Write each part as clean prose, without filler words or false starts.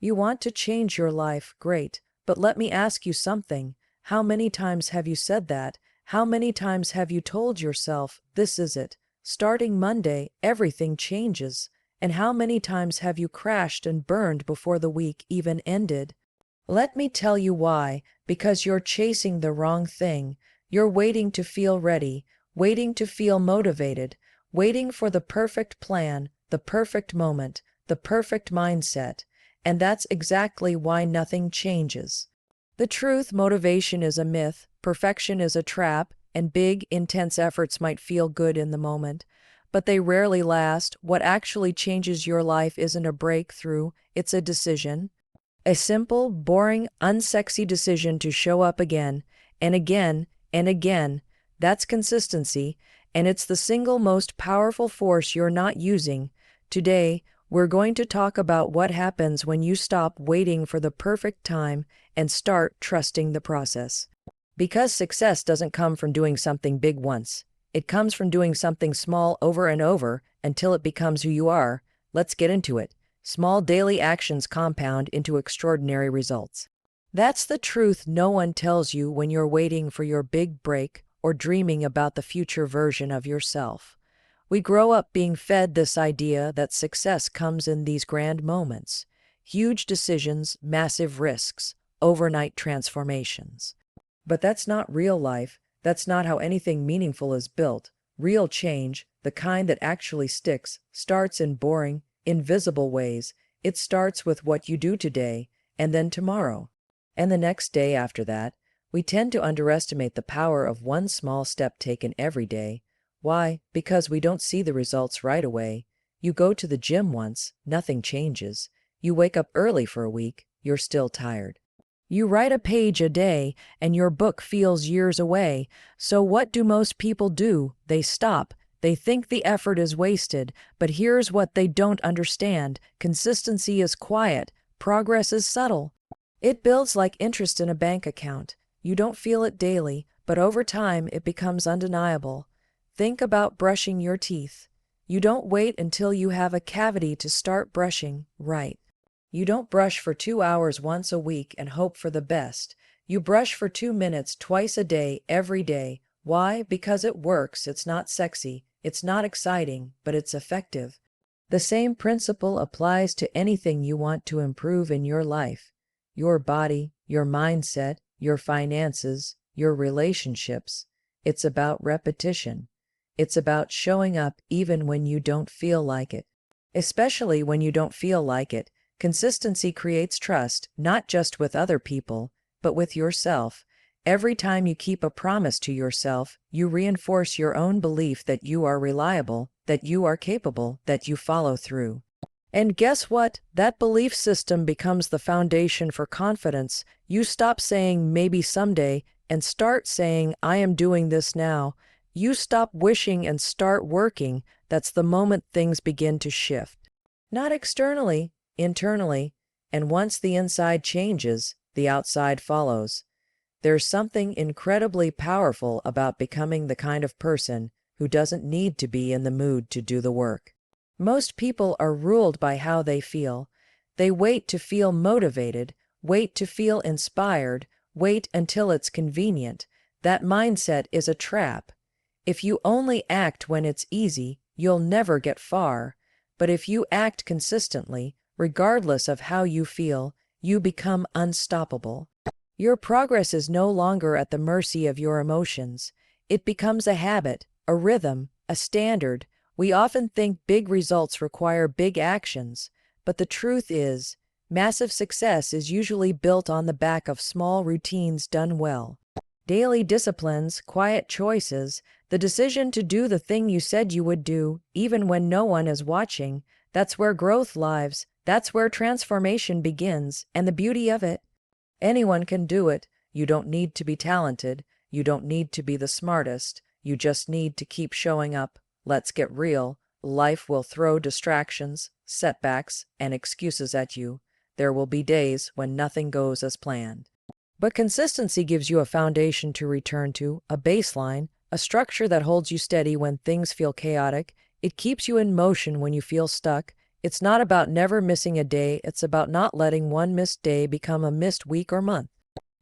You want to change your life, great, but let me ask you something. How many times have you said that? How many times have you told yourself, this is it? Starting Monday, everything changes. And how many times have you crashed and burned before the week even ended? Let me tell you why. Because you're chasing the wrong thing. You're waiting to feel ready, waiting to feel motivated, waiting for the perfect plan, the perfect moment, the perfect mindset. And that's exactly why nothing changes. The truth, motivation is a myth, perfection is a trap, and big, intense efforts might feel good in the moment, but they rarely last. What actually changes your life isn't a breakthrough, it's a decision. A simple, boring, unsexy decision to show up again, and again, and again. That's consistency, and it's the single most powerful force you're not using. Today, we're going to talk about what happens when you stop waiting for the perfect time and start trusting the process. Because success doesn't come from doing something big once. It comes from doing something small over and over until it becomes who you are. Let's get into it. Small daily actions compound into extraordinary results. That's the truth no one tells you when you're waiting for your big break or dreaming about the future version of yourself. We grow up being fed this idea that success comes in these grand moments, huge decisions, massive risks, overnight transformations. But that's not real life. That's not how anything meaningful is built. Real change, the kind that actually sticks, starts in boring, invisible ways. It starts with what you do today, and then tomorrow, and the next day after that. We tend to underestimate the power of one small step taken every day. Why? Because we don't see the results right away. You go to the gym once, nothing changes. You wake up early for a week, you're still tired. You write a page a day, and your book feels years away. So what do most people do? They stop. They think the effort is wasted, but here's what they don't understand. Consistency is quiet. Progress is subtle. It builds like interest in a bank account. You don't feel it daily, but over time it becomes undeniable. Think about brushing your teeth. You don't wait until you have a cavity to start brushing, right? You don't brush for 2 hours once a week and hope for the best. You brush for 2 minutes twice a day, every day. Why? Because it works. It's not sexy. It's not exciting, but it's effective. The same principle applies to anything you want to improve in your life. Your body, your mindset, your finances, your relationships. It's about repetition. It's about showing up even when you don't feel like it. Especially when you don't feel like it. Consistency creates trust, not just with other people, but with yourself. Every time you keep a promise to yourself, you reinforce your own belief that you are reliable, that you are capable, that you follow through. And guess what? That belief system becomes the foundation for confidence. You stop saying maybe someday and start saying I am doing this now. You stop wishing and start working. That's the moment things begin to shift. Not externally, internally, and once the inside changes, the outside follows. There's something incredibly powerful about becoming the kind of person who doesn't need to be in the mood to do the work. Most people are ruled by how they feel. They wait to feel motivated, wait to feel inspired, wait until it's convenient. That mindset is a trap. If you only act when it's easy, you'll never get far. But if you act consistently, regardless of how you feel, you become unstoppable. Your progress is no longer at the mercy of your emotions. It becomes a habit, a rhythm, a standard. We often think big results require big actions, but the truth is, massive success is usually built on the back of small routines done well. Daily disciplines, quiet choices, the decision to do the thing you said you would do, even when no one is watching. That's where growth lives. That's where transformation begins, and the beauty of it. Anyone can do it. You don't need to be talented. You don't need to be the smartest. You just need to keep showing up. Let's get real. Life will throw distractions, setbacks, and excuses at you. There will be days when nothing goes as planned. But consistency gives you a foundation to return to, a baseline, a structure that holds you steady when things feel chaotic. It keeps you in motion when you feel stuck. It's not about never missing a day, it's about not letting one missed day become a missed week or month.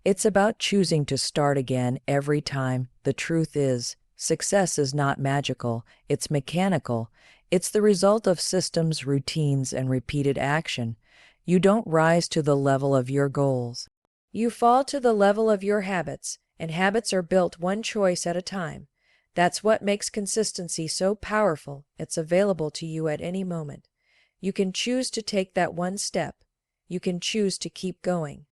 It's about choosing to start again every time. The truth is, success is not magical, it's mechanical. It's the result of systems, routines, and repeated action. You don't rise to the level of your goals. You fall to the level of your habits, and habits are built one choice at a time. That's what makes consistency so powerful. It's available to you at any moment. You can choose to take that one step. You can choose to keep going.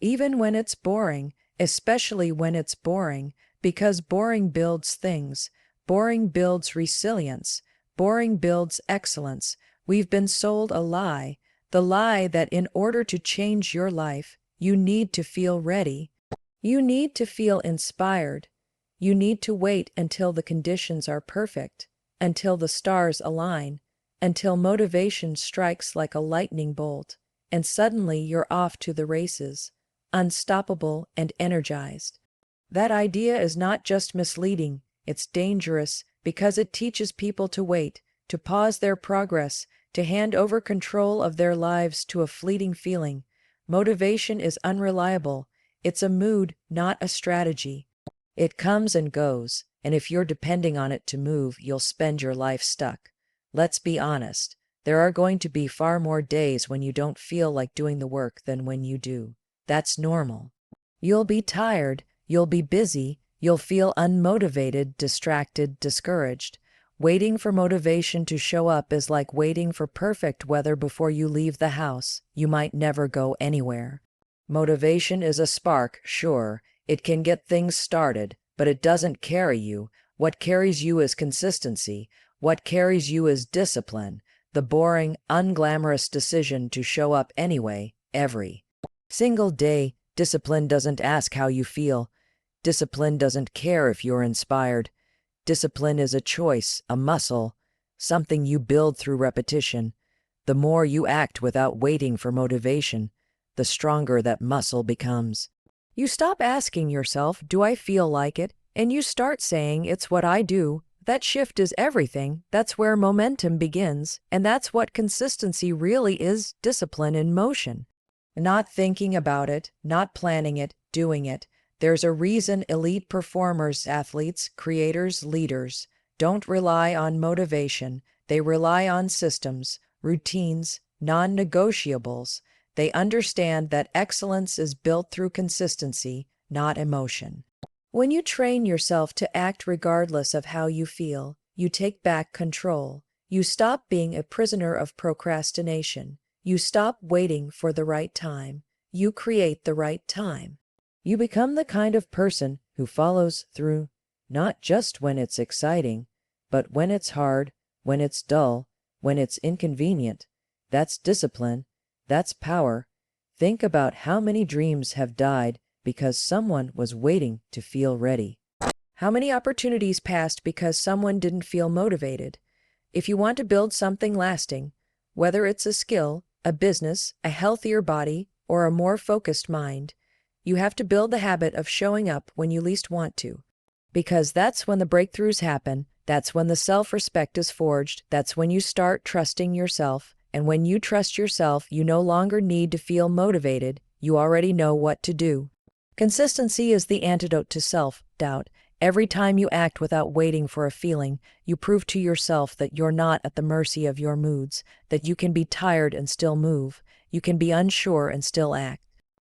Even when it's boring, especially when it's boring, because boring builds things. Boring builds resilience. Boring builds excellence. We've been sold a lie, the lie that in order to change your life, you need to feel ready. You need to feel inspired. You need to wait until the conditions are perfect, until the stars align, until motivation strikes like a lightning bolt, and suddenly you're off to the races, unstoppable and energized. That idea is not just misleading, it's dangerous because it teaches people to wait, to pause their progress, to hand over control of their lives to a fleeting feeling. Motivation is unreliable. It's a mood, not a strategy. It comes and goes, and if you're depending on it to move, you'll spend your life stuck. Let's be honest, there are going to be far more days when you don't feel like doing the work than when you do. That's normal. You'll be tired, you'll be busy, you'll feel unmotivated, distracted, discouraged. Waiting for motivation to show up is like waiting for perfect weather before you leave the house. You might never go anywhere. Motivation is a spark, sure. It can get things started, but it doesn't carry you. What carries you is consistency. What carries you is discipline. The boring, unglamorous decision to show up anyway, every single day. Discipline doesn't ask how you feel. Discipline doesn't care if you're inspired. Discipline is a choice, a muscle, something you build through repetition. The more you act without waiting for motivation, the stronger that muscle becomes. You stop asking yourself, do I feel like it? And you start saying, it's what I do. That shift is everything. That's where momentum begins. And that's what consistency really is, discipline in motion. Not thinking about it, not planning it, doing it. There's a reason elite performers, athletes, creators, leaders don't rely on motivation. They rely on systems, routines, non-negotiables. They understand that excellence is built through consistency, not emotion. When you train yourself to act regardless of how you feel, you take back control. You stop being a prisoner of procrastination. You stop waiting for the right time. You create the right time. You become the kind of person who follows through, not just when it's exciting, but when it's hard, when it's dull, when it's inconvenient. That's discipline. That's power. Think about how many dreams have died because someone was waiting to feel ready. How many opportunities passed because someone didn't feel motivated? If you want to build something lasting, whether it's a skill, a business, a healthier body, or a more focused mind, you have to build the habit of showing up when you least want to. Because that's when the breakthroughs happen, that's when the self-respect is forged, that's when you start trusting yourself, and when you trust yourself, you no longer need to feel motivated, you already know what to do. Consistency is the antidote to self-doubt. Every time you act without waiting for a feeling, you prove to yourself that you're not at the mercy of your moods, that you can be tired and still move, you can be unsure and still act.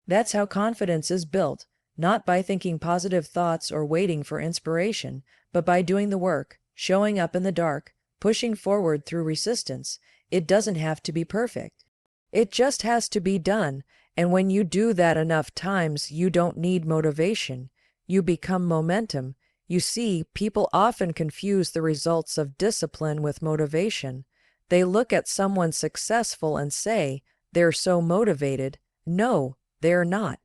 That's how confidence is built, not by thinking positive thoughts or waiting for inspiration, but by doing the work, showing up in the dark, pushing forward through resistance. It doesn't have to be perfect. It just has to be done, and when you do that enough times, you don't need motivation. You become momentum. You see, people often confuse the results of discipline with motivation. They look at someone successful and say, they're so motivated. No, they're not.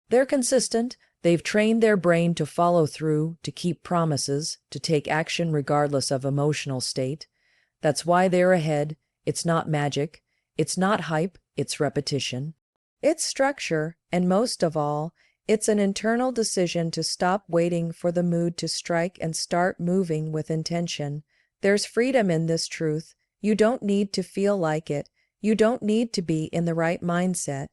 They're consistent. They've trained their brain to follow through, to keep promises, to take action regardless of emotional state. That's why they're ahead. It's not magic. It's not hype. It's repetition. It's structure, and most of all, it's an internal decision to stop waiting for the mood to strike and start moving with intention. There's freedom in this truth. You don't need to feel like it. You don't need to be in the right mindset.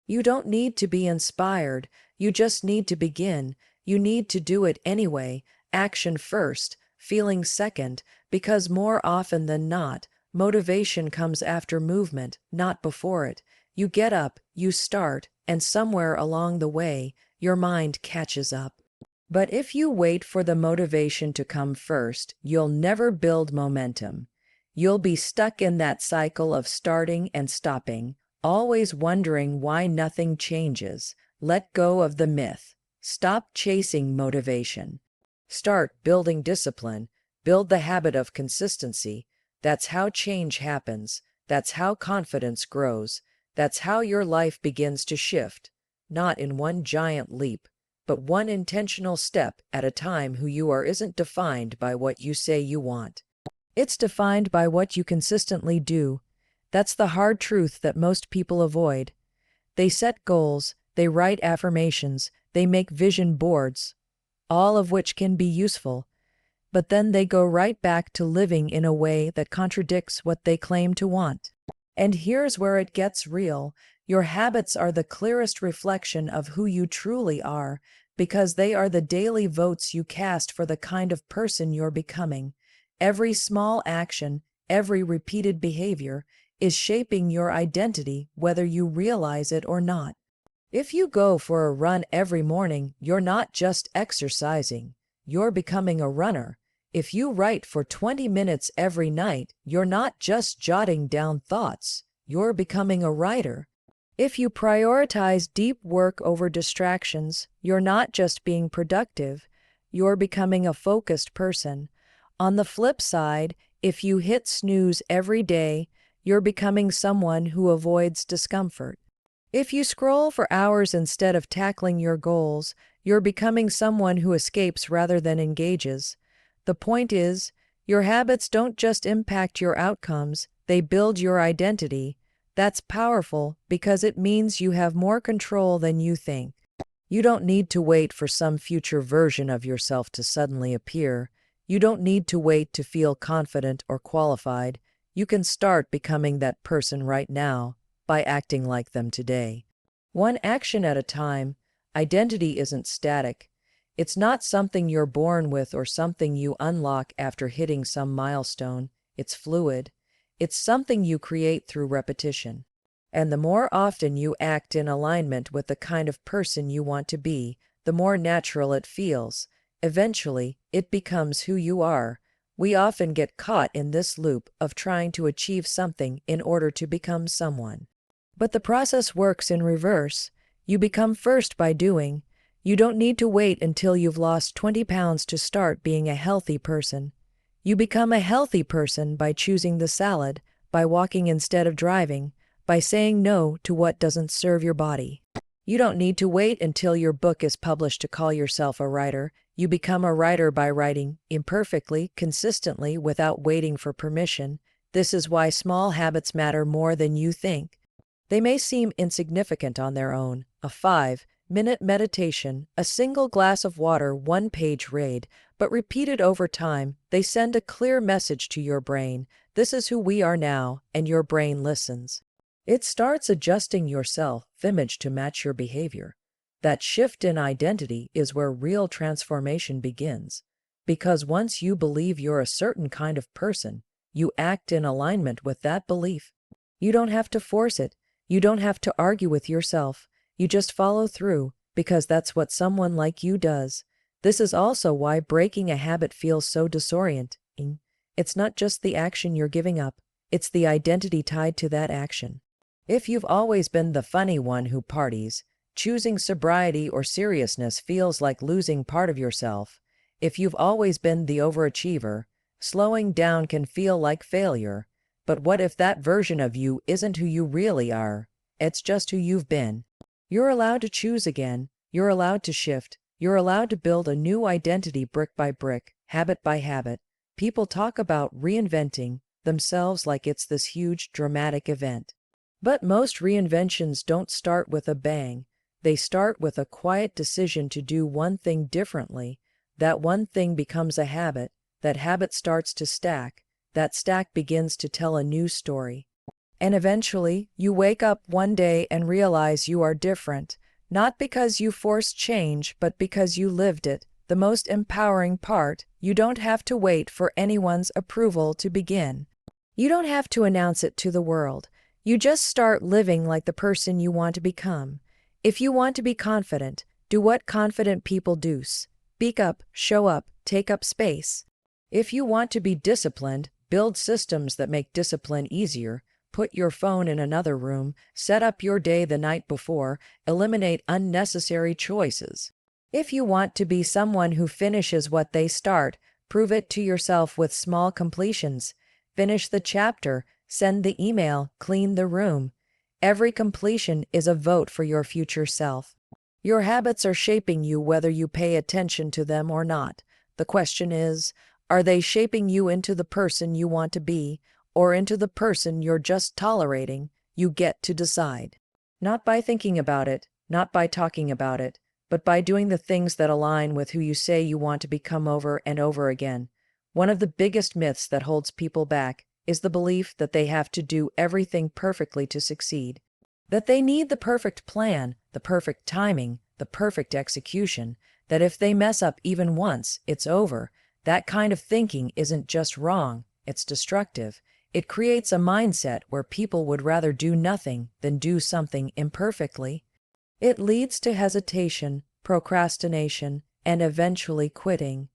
You don't need to be inspired. You just need to begin. You need to do it anyway. Action first, feeling second, because more often than not, motivation comes after movement, not before it. You get up, you start, and somewhere along the way, your mind catches up. But if you wait for the motivation to come first, you'll never build momentum. You'll be stuck in that cycle of starting and stopping, always wondering why nothing changes. Let go of the myth. Stop chasing motivation. Start building discipline. Build the habit of consistency. That's how change happens. That's how confidence grows. That's how your life begins to shift. Not in one giant leap, but one intentional step at a time. Who you are isn't defined by what you say you want. It's defined by what you consistently do. That's the hard truth that most people avoid. They set goals, they write affirmations, they make vision boards, all of which can be useful, but then they go right back to living in a way that contradicts what they claim to want. And here's where it gets real. Your habits are the clearest reflection of who you truly are, because they are the daily votes you cast for the kind of person you're becoming. Every small action, every repeated behavior, is shaping your identity whether you realize it or not. If you go for a run every morning, you're not just exercising, you're becoming a runner. If you write for 20 minutes every night, you're not just jotting down thoughts, you're becoming a writer. If you prioritize deep work over distractions, you're not just being productive, you're becoming a focused person. On the flip side, if you hit snooze every day, you're becoming someone who avoids discomfort. If you scroll for hours instead of tackling your goals, you're becoming someone who escapes rather than engages. The point is, your habits don't just impact your outcomes, they build your identity. That's powerful because it means you have more control than you think. You don't need to wait for some future version of yourself to suddenly appear. You don't need to wait to feel confident or qualified. You can start becoming that person right now by acting like them today. One action at a time. Identity isn't static. It's not something you're born with or something you unlock after hitting some milestone. It's fluid. It's something you create through repetition. And the more often you act in alignment with the kind of person you want to be, the more natural it feels. Eventually, it becomes who you are. We often get caught in this loop of trying to achieve something in order to become someone. But the process works in reverse. You become first by doing. You don't need to wait until you've lost 20 pounds to start being a healthy person. You become a healthy person by choosing the salad, by walking instead of driving, by saying no to what doesn't serve your body. You don't need to wait until your book is published to call yourself a writer. You become a writer by writing, imperfectly, consistently, without waiting for permission. This is why small habits matter more than you think. They may seem insignificant on their own. A 5-minute meditation, a single glass of water, one-page read, but repeated over time, they send a clear message to your brain. This is who we are now, and your brain listens. It starts adjusting your self-image to match your behavior. That shift in identity is where real transformation begins. Because once you believe you're a certain kind of person, you act in alignment with that belief. You don't have to force it. You don't have to argue with yourself. You just follow through, because that's what someone like you does. This is also why breaking a habit feels so disorienting. It's not just the action you're giving up, it's the identity tied to that action. If you've always been the funny one who parties, choosing sobriety or seriousness feels like losing part of yourself. If you've always been the overachiever, slowing down can feel like failure. But what if that version of you isn't who you really are? It's just who you've been. You're allowed to choose again. You're allowed to shift. You're allowed to build a new identity brick by brick, habit by habit. People talk about reinventing themselves like it's this huge, dramatic event. But most reinventions don't start with a bang. They start with a quiet decision to do one thing differently. That one thing becomes a habit. That habit starts to stack. That stack begins to tell a new story. And eventually, you wake up one day and realize you are different, not because you forced change, but because you lived it. The most empowering part, you don't have to wait for anyone's approval to begin. You don't have to announce it to the world. You just start living like the person you want to become. If you want to be confident, do what confident people do. Speak up, show up, take up space. If you want to be disciplined, build systems that make discipline easier. Put your phone in another room, set up your day the night before, eliminate unnecessary choices. If you want to be someone who finishes what they start, prove it to yourself with small completions. Finish the chapter, send the email, clean the room. Every completion is a vote for your future self. Your habits are shaping you whether you pay attention to them or not. The question is, are they shaping you into the person you want to be, or into the person you're just tolerating? You get to decide. Not by thinking about it, not by talking about it, but by doing the things that align with who you say you want to become over and over again. One of the biggest myths that holds people back is the belief that they have to do everything perfectly to succeed. That they need the perfect plan, the perfect timing, the perfect execution, that if they mess up even once, it's over. That kind of thinking isn't just wrong, it's destructive. It creates a mindset where people would rather do nothing than do something imperfectly. It leads to hesitation, procrastination, and eventually quitting.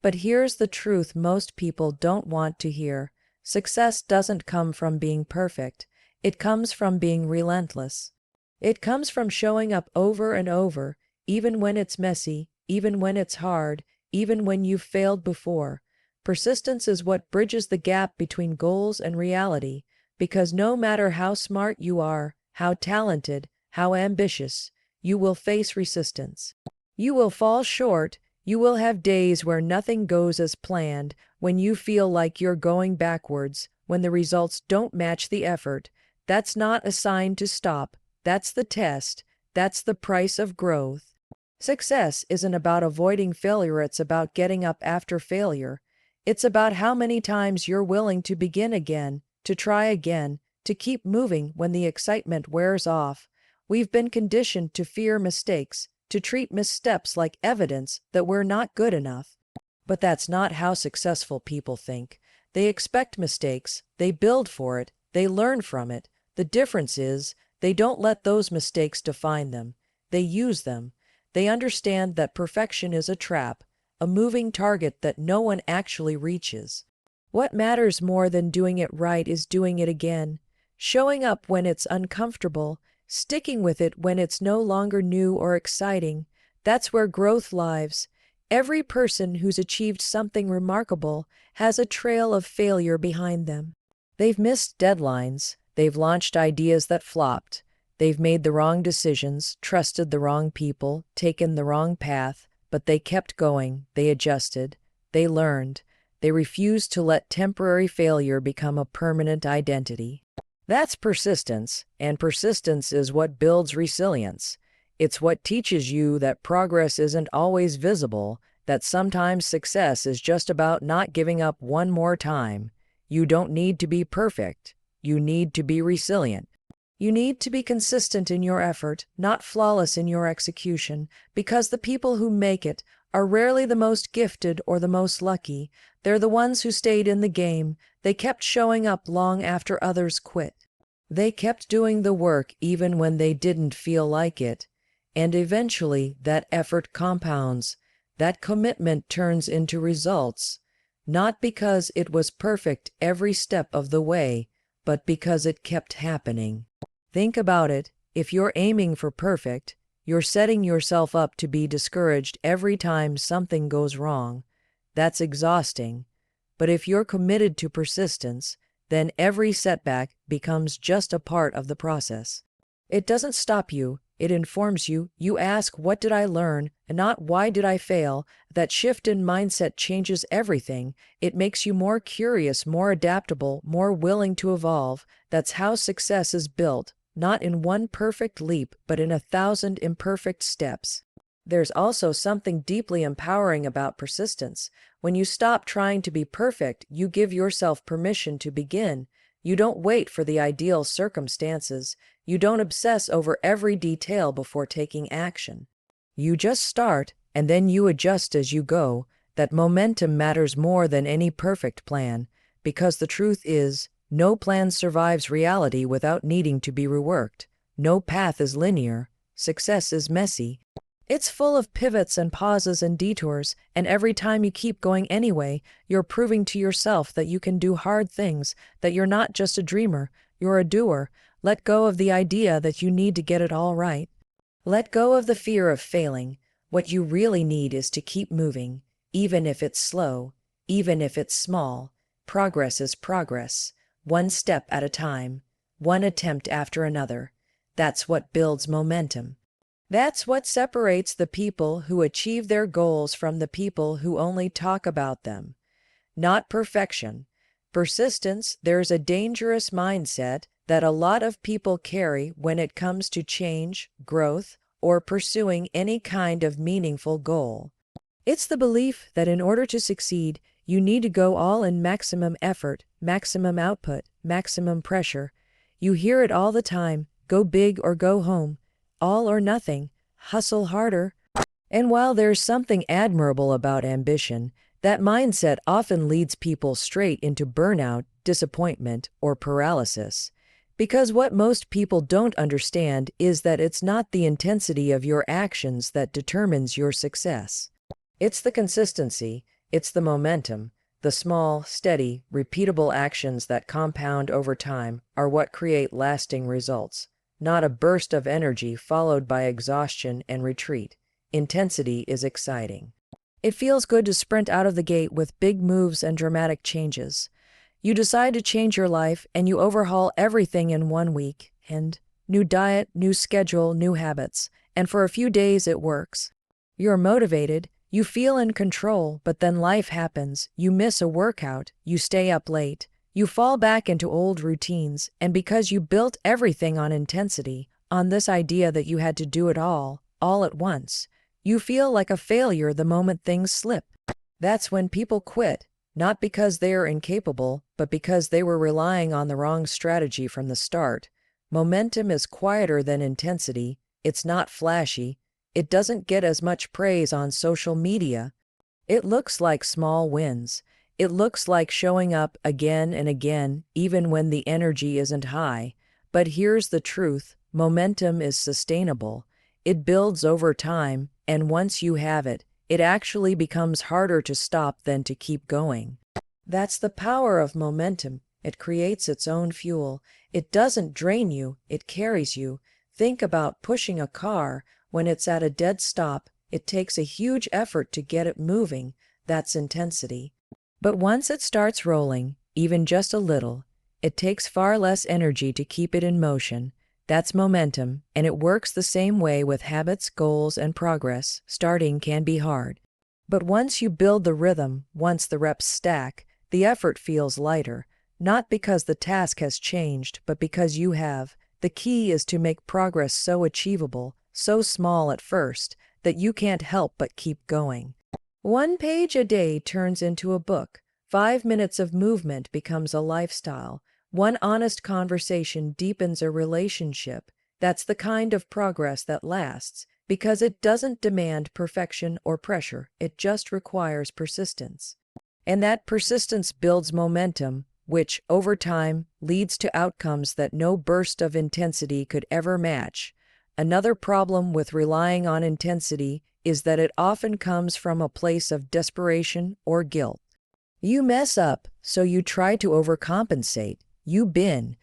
But here's the truth most people don't want to hear. Success doesn't come from being perfect. It comes from being relentless. It comes from showing up over and over, even when it's messy, even when it's hard, even when you've failed before. Persistence is what bridges the gap between goals and reality, because no matter how smart you are, how talented, how ambitious, you will face resistance. You will fall short. You will have days where nothing goes as planned, when you feel like you're going backwards, when the results don't match the effort. That's not a sign to stop. That's the test. That's the price of growth. Success isn't about avoiding failure, it's about getting up after failure. It's about how many times you're willing to begin again, to try again, to keep moving when the excitement wears off. We've been conditioned to fear mistakes, to treat missteps like evidence that we're not good enough. But that's not how successful people think. They expect mistakes, they build for it, they learn from it. The difference is, they don't let those mistakes define them. They use them. They understand that perfection is a trap, a moving target that no one actually reaches. What matters more than doing it right is doing it again, showing up when it's uncomfortable, sticking with it when it's no longer new or exciting. That's where growth lives. Every person who's achieved something remarkable has a trail of failure behind them. They've missed deadlines, they've launched ideas that flopped, they've made the wrong decisions, trusted the wrong people, taken the wrong path, but they kept going, they adjusted, they learned, they refused to let temporary failure become a permanent identity. That's persistence, and persistence is what builds resilience. It's what teaches you that progress isn't always visible, that sometimes success is just about not giving up one more time. You don't need to be perfect. You need to be resilient. You need to be consistent in your effort, not flawless in your execution, because the people who make it are rarely the most gifted or the most lucky. They're the ones who stayed in the game. They kept showing up long after others quit. They kept doing the work even when they didn't feel like it. And eventually, that effort compounds. That commitment turns into results, not because it was perfect every step of the way, but because it kept happening. Think about it. If you're aiming for perfect, you're setting yourself up to be discouraged every time something goes wrong. That's exhausting. But if you're committed to persistence, then every setback becomes just a part of the process. It doesn't stop you, it informs you. You ask, what did I learn, and not why did I fail? That shift in mindset changes everything. It makes you more curious, more adaptable, more willing to evolve. That's how success is built, not in one perfect leap, but in 1,000 imperfect steps. There's also something deeply empowering about persistence. When you stop trying to be perfect, you give yourself permission to begin. You don't wait for the ideal circumstances. You don't obsess over every detail before taking action. You just start, and then you adjust as you go. That momentum matters more than any perfect plan, because the truth is, no plan survives reality without needing to be reworked. No path is linear. Success is messy. It's full of pivots and pauses and detours, and every time you keep going anyway, you're proving to yourself that you can do hard things, that you're not just a dreamer, you're a doer. Let go of the idea that you need to get it all right. Let go of the fear of failing. What you really need is to keep moving, even if it's slow, even if it's small. Progress is progress, one step at a time, one attempt after another. That's what builds momentum. That's what separates the people who achieve their goals from the people who only talk about them. Not perfection. Persistence. There's a dangerous mindset that a lot of people carry when it comes to change, growth, or pursuing any kind of meaningful goal. It's the belief that in order to succeed, you need to go all in, maximum effort, maximum output, maximum pressure. You hear it all the time: go big or go home, all or nothing, hustle harder. And while there's something admirable about ambition, that mindset often leads people straight into burnout, disappointment, or paralysis. Because what most people don't understand is that it's not the intensity of your actions that determines your success. It's the consistency, it's the momentum. The small, steady, repeatable actions that compound over time are what create lasting results. Not a burst of energy followed by exhaustion and retreat. Intensity is exciting. It feels good to sprint out of the gate with big moves and dramatic changes. You decide to change your life and you overhaul everything in 1 week. And new diet, new schedule, new habits. And for a few days it works. You're motivated, you feel in control, but then life happens. You miss a workout, you stay up late. You fall back into old routines, and because you built everything on intensity, on this idea that you had to do it all at once, you feel like a failure the moment things slip. That's when people quit, not because they are incapable, but because they were relying on the wrong strategy from the start. Momentum is quieter than intensity. It's not flashy. It doesn't get as much praise on social media. It looks like small wins. It looks like showing up again and again, even when the energy isn't high. But here's the truth: momentum is sustainable. It builds over time, and once you have it, it actually becomes harder to stop than to keep going. That's the power of momentum. It creates its own fuel. It doesn't drain you, it carries you. Think about pushing a car. When it's at a dead stop, it takes a huge effort to get it moving. That's intensity. But once it starts rolling, even just a little, it takes far less energy to keep it in motion. That's momentum, and it works the same way with habits, goals, and progress. Starting can be hard. But once you build the rhythm, once the reps stack, the effort feels lighter. Not because the task has changed, but because you have. The key is to make progress so achievable, so small at first, that you can't help but keep going. 1 page a day turns into a book. 5 minutes of movement becomes a lifestyle. 1 honest conversation deepens a relationship. That's the kind of progress that lasts, because it doesn't demand perfection or pressure. It just requires persistence. And that persistence builds momentum, which, over time, leads to outcomes that no burst of intensity could ever match. Another problem with relying on intensity is that it often comes from a place of desperation or guilt. You mess up, so you try to overcompensate. You binge,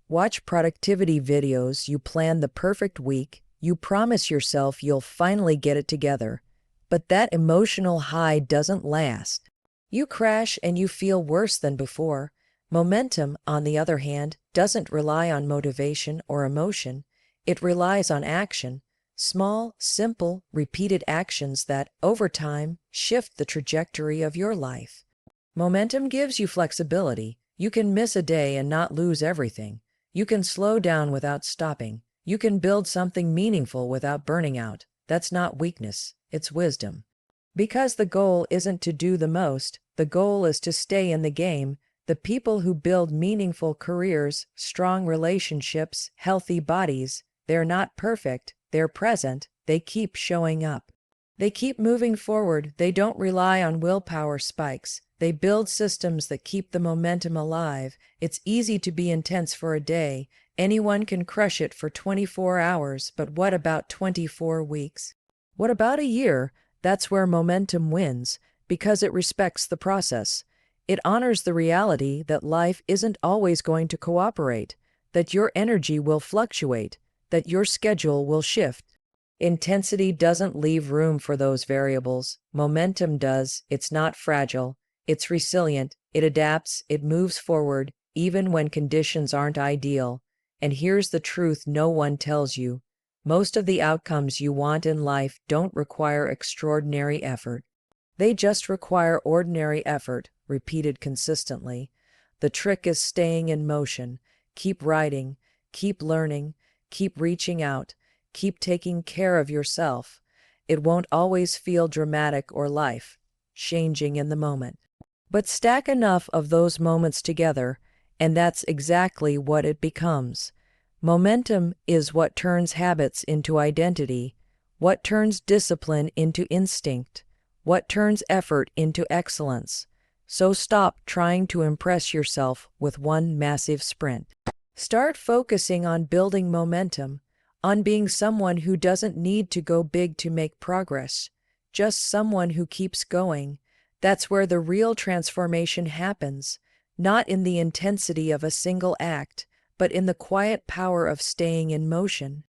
watch productivity videos, you plan the perfect week, you promise yourself you'll finally get it together. But that emotional high doesn't last. You crash and you feel worse than before. Momentum, on the other hand, doesn't rely on motivation or emotion. It relies on action. Small, simple, repeated actions that, over time, shift the trajectory of your life. Momentum gives you flexibility. You can miss a day and not lose everything. You can slow down without stopping. You can build something meaningful without burning out. That's not weakness, it's wisdom. Because the goal isn't to do the most, the goal is to stay in the game. The people who build meaningful careers, strong relationships, healthy bodies, they're not perfect, they're present, they keep showing up. They keep moving forward, they don't rely on willpower spikes. They build systems that keep the momentum alive. It's easy to be intense for a day. Anyone can crush it for 24 hours, but what about 24 weeks? What about a year? That's where momentum wins, because it respects the process. It honors the reality that life isn't always going to cooperate, that your energy will fluctuate, that your schedule will shift. Intensity doesn't leave room for those variables. Momentum does. It's not fragile. It's resilient. It adapts. It moves forward, even when conditions aren't ideal. And here's the truth no one tells you. Most of the outcomes you want in life don't require extraordinary effort. They just require ordinary effort, repeated consistently. The trick is staying in motion. Keep writing. Keep learning. Keep reaching out. Keep taking care of yourself. It won't always feel dramatic or life-changing in the moment. But stack enough of those moments together, and that's exactly what it becomes. Momentum is what turns habits into identity, what turns discipline into instinct, what turns effort into excellence. So stop trying to impress yourself with one massive sprint. Start focusing on building momentum, on being someone who doesn't need to go big to make progress, just someone who keeps going. That's where the real transformation happens, not in the intensity of a single act, but in the quiet power of staying in motion.